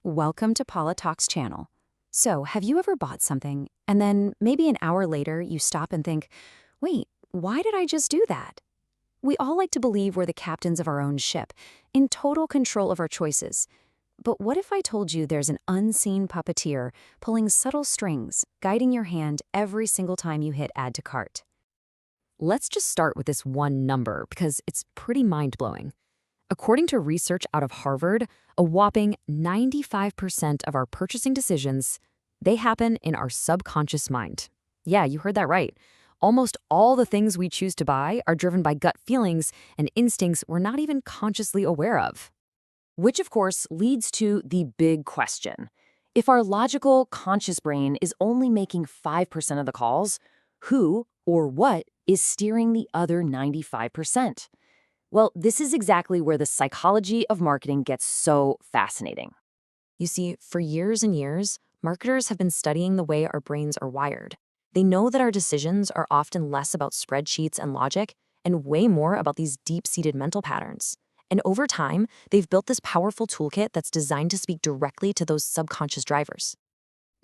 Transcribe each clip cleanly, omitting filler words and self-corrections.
Welcome to Paula Talks channel. So, have you ever bought something and then maybe an hour later you stop and think, wait, why did I just do that? We all like to believe we're the captains of our own ship, in total control of our choices. But what if I told you there's an unseen puppeteer pulling subtle strings, guiding your hand every single time you hit add to cart? Let's just start with this one number because it's pretty mind-blowing. According to research out of Harvard, a whopping 95% of our purchasing decisions, they happen in our subconscious mind. Yeah, you heard that right. Almost all the things we choose to buy are driven by gut feelings and instincts we're not even consciously aware of. Which, of course, leads to the big question. If our logical, conscious brain is only making 5% of the calls, who or what is steering the other 95%? Well, this is exactly where the psychology of marketing gets so fascinating. You see, for years and years, marketers have been studying the way our brains are wired. They know that our decisions are often less about spreadsheets and logic and way more about these deep-seated mental patterns. And over time, they've built this powerful toolkit that's designed to speak directly to those subconscious drivers.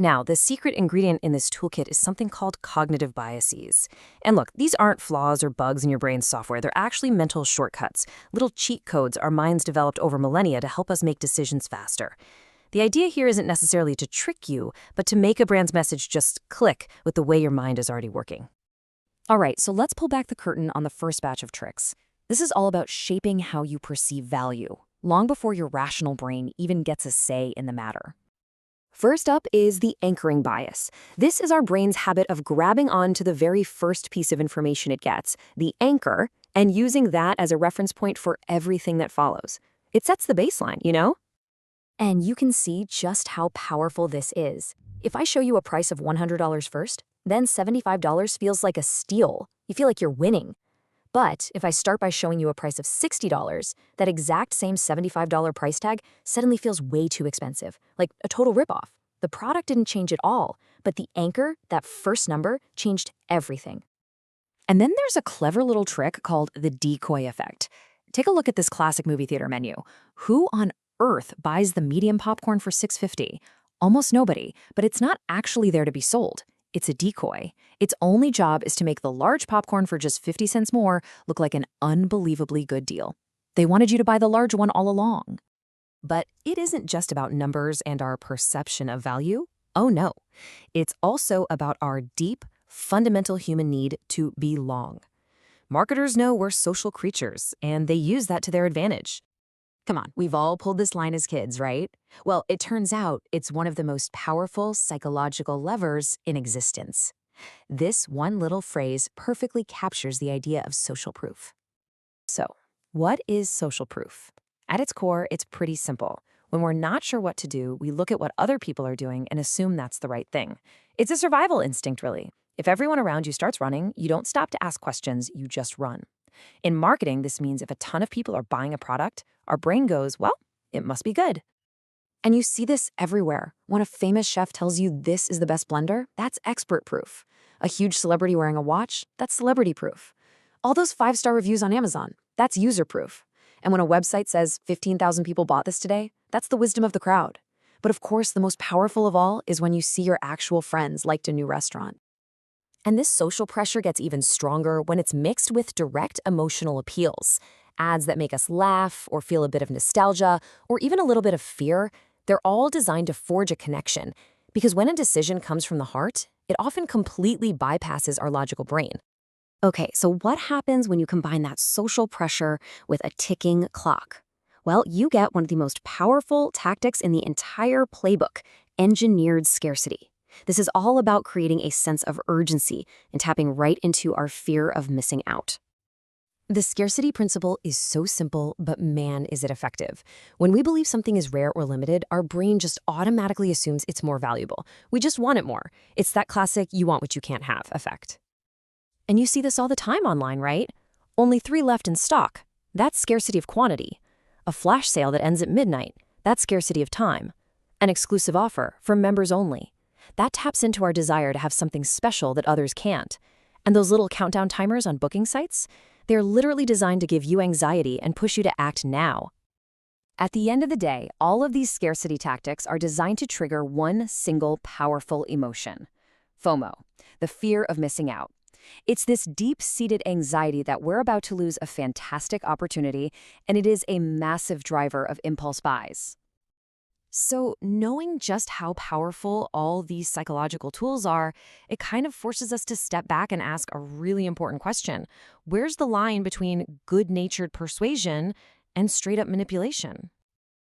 Now, the secret ingredient in this toolkit is something called cognitive biases. And look, these aren't flaws or bugs in your brain's software. They're actually mental shortcuts, little cheat codes our minds developed over millennia to help us make decisions faster. The idea here isn't necessarily to trick you, but to make a brand's message just click with the way your mind is already working. All right, so let's pull back the curtain on the first batch of tricks. This is all about shaping how you perceive value, long before your rational brain even gets a say in the matter. First up is the anchoring bias. This is our brain's habit of grabbing on to the very first piece of information it gets, the anchor, and using that as a reference point for everything that follows. It sets the baseline, you know? And you can see just how powerful this is. If I show you a price of $100 first, then $75 feels like a steal. You feel like you're winning. But if I start by showing you a price of $60, that exact same $75 price tag suddenly feels way too expensive, like a total ripoff. The product didn't change at all, but the anchor, that first number, changed everything. And then there's a clever little trick called the decoy effect. Take a look at this classic movie theater menu. Who on earth buys the medium popcorn for $6.50? Almost nobody, but it's not actually there to be sold. It's a decoy. Its only job is to make the large popcorn for just 50 cents more look like an unbelievably good deal. They wanted you to buy the large one all along. But it isn't just about numbers and our perception of value. Oh no. It's also about our deep, fundamental human need to belong. Marketers know we're social creatures, and they use that to their advantage. Come on, we've all pulled this line as kids, right? Well, it turns out it's one of the most powerful psychological levers in existence. This one little phrase perfectly captures the idea of social proof. So, what is social proof? At its core, it's pretty simple. When we're not sure what to do, we look at what other people are doing and assume that's the right thing. It's a survival instinct, really. If everyone around you starts running, you don't stop to ask questions, you just run. In marketing, this means if a ton of people are buying a product, our brain goes, well, it must be good. And you see this everywhere. When a famous chef tells you this is the best blender, that's expert proof. A huge celebrity wearing a watch, that's celebrity proof. All those 5-star reviews on Amazon, that's user proof. And when a website says 15,000 people bought this today, that's the wisdom of the crowd. But of course, the most powerful of all is when you see your actual friends liked a new restaurant. And this social pressure gets even stronger when it's mixed with direct emotional appeals. Ads that make us laugh or feel a bit of nostalgia or even a little bit of fear, they're all designed to forge a connection. Because when a decision comes from the heart, it often completely bypasses our logical brain. Okay, so what happens when you combine that social pressure with a ticking clock? Well, you get one of the most powerful tactics in the entire playbook, engineered scarcity. This is all about creating a sense of urgency and tapping right into our fear of missing out. The scarcity principle is so simple, but man, is it effective. When we believe something is rare or limited, our brain just automatically assumes it's more valuable. We just want it more. It's that classic you want what you can't have effect. And you see this all the time online, right? Only 3 left in stock. That's scarcity of quantity. A flash sale that ends at midnight. That's scarcity of time. An exclusive offer for members only. That taps into our desire to have something special that others can't. And those little countdown timers on booking sites, they're literally designed to give you anxiety and push you to act now. At the end of the day, all of these scarcity tactics are designed to trigger one single powerful emotion: FOMO, the fear of missing out. It's this deep-seated anxiety that we're about to lose a fantastic opportunity, and it is a massive driver of impulse buys. So, knowing just how powerful all these psychological tools are, it kind of forces us to step back and ask a really important question. Where's the line between good-natured persuasion and straight-up manipulation?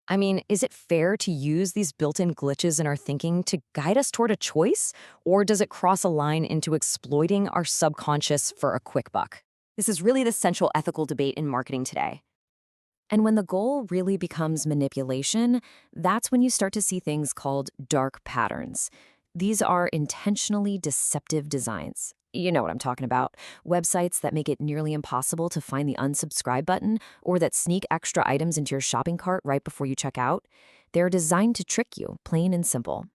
I mean, is it fair to use these built-in glitches in our thinking to guide us toward a choice, or does it cross a line into exploiting our subconscious for a quick buck? This is really the central ethical debate in marketing today. And when the goal really becomes manipulation, that's when you start to see things called dark patterns. These are intentionally deceptive designs. You know what I'm talking about. Websites that make it nearly impossible to find the unsubscribe button, or that sneak extra items into your shopping cart right before you check out. They're designed to trick you, plain and simple.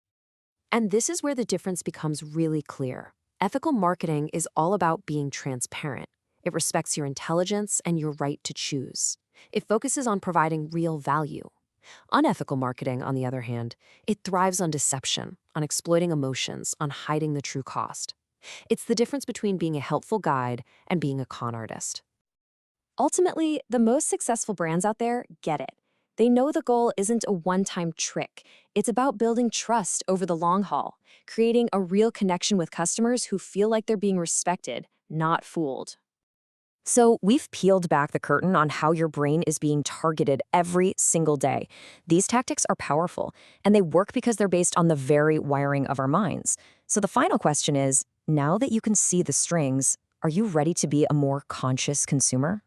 And this is where the difference becomes really clear. Ethical marketing is all about being transparent. It respects your intelligence and your right to choose. It focuses on providing real value. Unethical marketing, on the other hand, it thrives on deception, on exploiting emotions, on hiding the true cost. It's the difference between being a helpful guide and being a con artist. Ultimately, the most successful brands out there get it. They know the goal isn't a one-time trick. It's about building trust over the long haul, creating a real connection with customers who feel like they're being respected, not fooled. So we've peeled back the curtain on how your brain is being targeted every single day. These tactics are powerful, and they work because they're based on the very wiring of our minds. So the final question is, now that you can see the strings, are you ready to be a more conscious consumer?